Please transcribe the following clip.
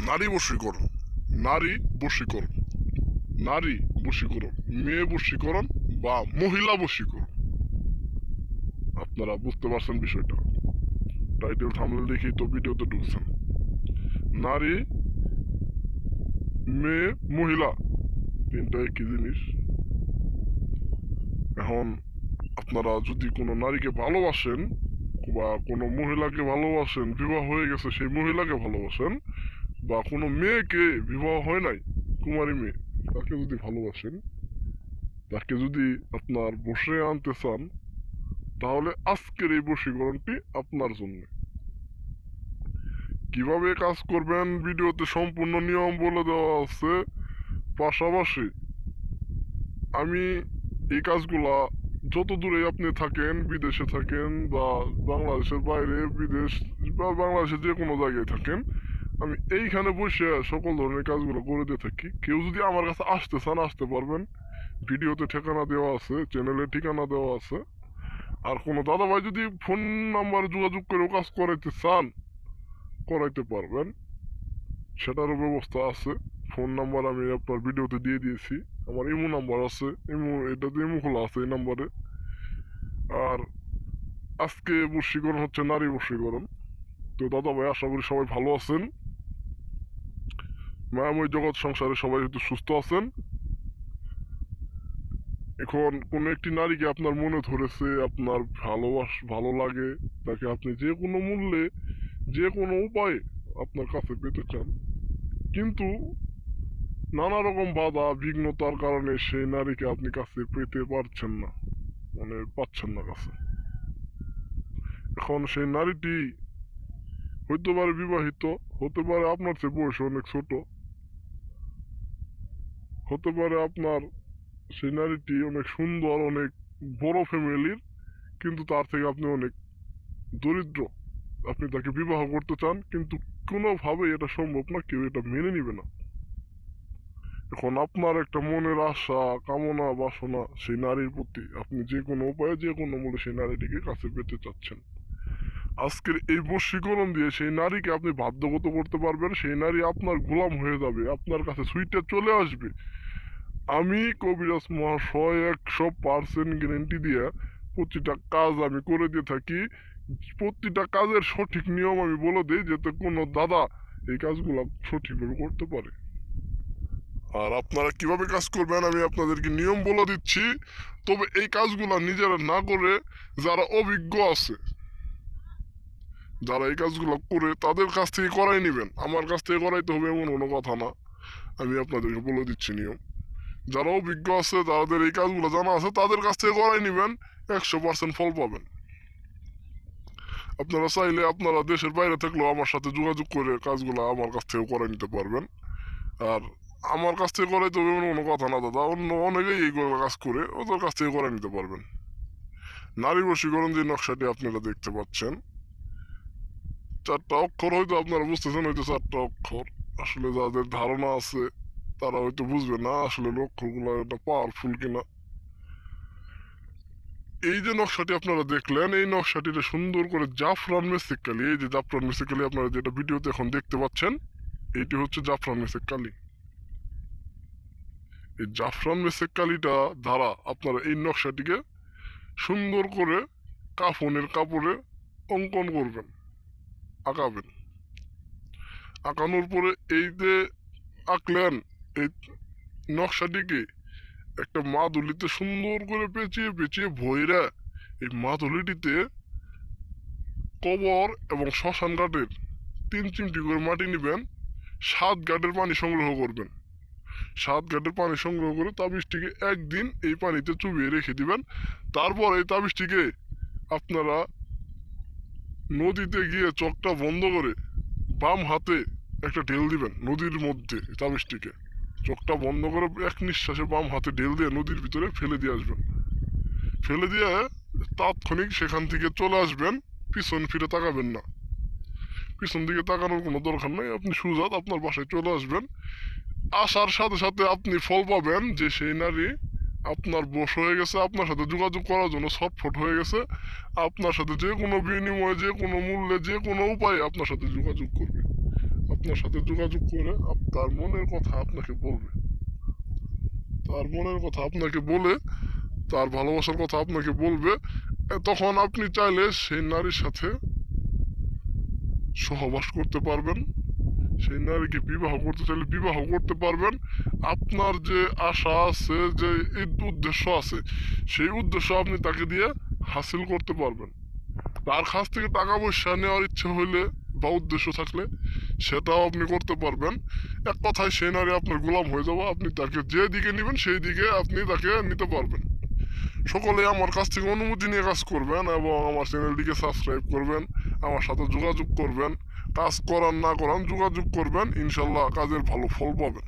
নারী বশীকরণ, নারী বশীকরণ, নারী বশীকরণ, মেয়ে বশীকরণ বা মহিলা বশীকরণ। আপনারা বুঝতে পারছেন বিষয়টা? টাইটেল থাম্বনেল দেখেই তো ভিডিওতে ঢুকছেন। নারী, মেয়ে, মহিলা তিনটা একই জিনিস। এখন আপনারা যদি কোনো নারীকে ভালোবাসেন বা কোনো মহিলাকে ভালোবাসেন, বিবাহ হয়ে গেছে সেই মহিলাকে ভালোবাসেন, বা কোনো মেয়েকে বিবাহ হয় নাই, কুমারী মেয়ে, তাকে যদি ভালোবাসেন, তাকে যদি আপনার বসে আনতে চান, তাহলে আজকের এই বশীকরণটি আপনার জন্য। কিভাবে কাজ করবেন ভিডিওতে সম্পূর্ণ নিয়ম বলে দেওয়া আছে। পাশাপাশি আমি এই কাজগুলা যত দূরে আপনি থাকেন, বিদেশে থাকেন বা বাংলাদেশের বাইরে, বিদেশ বা বাংলাদেশের যে কোনো জায়গায় থাকেন, আমি এইখানে বসে সকল ধরনের কাজগুলো করে দিয়ে থাকি। কেউ যদি আমার কাছে আসতে চান, আসতে পারবেন। ভিডিওতে ঠিকানা দেওয়া আছে, চ্যানেলে ঠিকানা দেওয়া আছে। আর কোনো দাদাভাই যদি ফোন নাম্বারে যোগাযোগ করেও কাজ করাইতে চান, করাইতে পারবেন, সেটারও ব্যবস্থা আছে। ফোন নাম্বার আমি আপনার ভিডিওতে দিয়ে দিয়েছি। আমার ইমো নাম্বার আছে, এটাতে ইমো খোলা আছে এই নাম্বারে। আর আজকে বশীকরণ হচ্ছে নারী বশীকরণ। তো দাদা ভাই, আশা করি সবাই ভালো আছেন, মায়াময় জগৎ সংসারে সবাই হয়তো সুস্থ আছেন। এখন কোন একটি নারীকে আপনার মনে ধরেছে, আপনার ভালো লাগে, তাকে আপনি যে কোনো মূল্যে, যে কোনো উপায়ে আপনার কাছে পেতে চান, কিন্তু নানা রকম বাধা বিঘ্নতার কারণে সেই নারীকে আপনি কাছে পেতে পারছেন না, মানে পাচ্ছেন না কাছে। এখন সেই নারীটি হইতে পারে বিবাহিত, হতে পারে আপনার চেয়ে বয়স অনেক ছোট, হতে পারে আপনার সেই নারীটি অনেক সুন্দর, অনেক বড় ফ্যামিলির, কিন্তু তার থেকে আপনি অনেক দরিদ্র। আপনি তাকে বিবাহ করতে চান, কিন্তু কোনোভাবেই এটা সম্ভব না, কেউ এটা মেনে নিবে না। এখন আপনার একটা মনের আশা, কামনা, বাসনা সেই নারীর প্রতি, আপনি যে কোনো উপায়ে, যে কোনো মূল্যে সেই নারীটিকে কাছে পেতে চাচ্ছেন। আজকের এই বশীকরণ দিয়ে সেই নারীকে আপনি বাধ্যগত করতে পারবেন। সেই নারী আপনার গোলাম হয়ে যাবে, আপনার কাছে সুইটে চলে আসবে। আমি কবিরাজ মহাশয় 100% গ্যারেন্টি দিয়ে প্রতিটা কাজ আমি করে দিয়ে থাকি। প্রতিটা কাজের সঠিক নিয়ম আমি বলে দিই, যাতে কোনো দাদা এই কাজগুলো সঠিকভাবে করতে পারে। আর আপনারা কিভাবে কাজ করবেন আমি আপনাদেরকে নিয়ম বলে দিচ্ছি। তবে এই কাজগুলো নিজেরা না করে যারা অভিজ্ঞ আছে, যারা এই কাজগুলো করে, তাদের কাছ থেকে করাই নেবেন। আমার কাছ থেকে করাইতে হবে এমন কোনো কথা না, আমি আপনাদেরকে বলে দিচ্ছি নিয়ম। যারা অভিজ্ঞ আছে, যাদের এই কাজগুলো জানা আছে, তাদের কাছ থেকে করাই নেবেন, 100% ফল পাবেন। আপনারা চাইলে আপনারা দেশের বাইরে থাকলেও আমার সাথে যোগাযোগ করে কাজগুলো আমার কাছ থেকে করাই নিতে পারবেন। আর আমার কাছ থেকে করাইতে হবে এমন কোনো কথা না দাদা, অন্য অনেকেই এই কাজ করে, ওদের কাছ থেকে করাই নিতে পারবেন। নারী বশীকরণ যে নকশাটি আপনারা দেখতে পাচ্ছেন, 4টা অক্ষর হয়তো আপনারা বুঝতেছেন, হয়তো 4টা অক্ষর। আসলে যাদের ধারণা আছে তারা হয়তো বুঝবে না আসলে অক্ষরগুলো এটা পাওয়ারফুল কিনা। এই যে নকশাটি আপনারা দেখলেন, এই নকশাটিতে সুন্দর করে জাফরান মেসিক কালি, এই যে জাফরান মেসিক কালি আপনারা যেটা ভিডিওতে এখন দেখতে পাচ্ছেন, এইটি হচ্ছে জাফরান মেসিক কালি। এই জাফরান মেসিক কালিটা দ্বারা আপনারা এই নকশাটিকে সুন্দর করে কাফনের কাপড়ে অঙ্কন করবেন, আঁকাবেন। আঁকানোর পরে এই যে আঁকলেন, এই নকশাটিকে একটা মাদুলিতে সুন্দর করে পেঁচিয়ে পেঁচিয়ে ভইরা, এই মাদুলিটিতে কবর এবং শ্মশান ঘাটের 3 চিমটি করে মাটি নেবেন, 7 ঘাটের পানি সংগ্রহ করবেন। 7 ঘাটের পানি সংগ্রহ করে তাবিজটিকে একদিন এই পানিতে চুবিয়ে রেখে দিবেন। তারপর এই তাবিজটিকে আপনারা নদীতে গিয়ে চোখটা বন্ধ করে বাম হাতে একটা ঢেল দিবেন নদীর মধ্যে। তাবিজটিকে চোখটা বন্ধ করে এক নিঃশ্বাসে বাম হাতে ঢেল দিয়ে নদীর ভিতরে ফেলে দিয়ে আসবেন। ফেলে দিয়ে তাৎক্ষণিক সেখান থেকে চলে আসবেন, পিছন ফিরে তাকাবেন না। পিছন দিকে তাকানোর কোনো দরকার নাই, আপনি সোজা আপনার বাসায় চলে আসবেন। আসার সাথে সাথে আপনি ফল পাবেন যে সেই নারী আপনার বশ হয়ে গেছে, আপনার সাথে যোগাযোগ করার জন্য ছটফট হয়ে গেছে। আপনার সাথে যে কোনো বিনিময়ে, যে কোনো মূল্যে, যে কোনো উপায়ে আপনার সাথে যোগাযোগ করবে। আপনার সাথে যোগাযোগ করে তার মনের কথা আপনাকে বলবে, তার মনের কথা আপনাকে বলে, তার ভালোবাসার কথা আপনাকে বলবে। তখন আপনি চাইলে সেই নারীর সাথে সহবাস করতে পারবেন, সেই নারীকে বিবাহ করতে চাইলে বিবাহ করতে পারবেন। আপনার যে আশা আছে, যে উদ্দেশ্য আছে, সেই উদ্দেশ্য আপনি তাকে দিয়ে হাসিল করতে পারবেন। তার কাছ থেকে টাকা পয়সা নেওয়ার ইচ্ছা হইলে বা উদ্দেশ্য থাকলে সেটাও আপনি করতে পারবেন। এক কথায় সেই নারী আপনার গোলাম হয়ে যাবে, আপনি তাকে যে দিকে নেবেন সেই দিকে আপনি তাকে নিতে পারবেন। সকলে আমার কাছ থেকে অনুমতি নিয়ে কাজ করবেন এবং আমার চ্যানেলটিকে সাবস্ক্রাইব করবেন, আমার সাথে যোগাযোগ করবেন। কাজ করান না করান যোগাযোগ করবেন, ইনশাল্লাহ কাজের ভালো ফল পাবেন।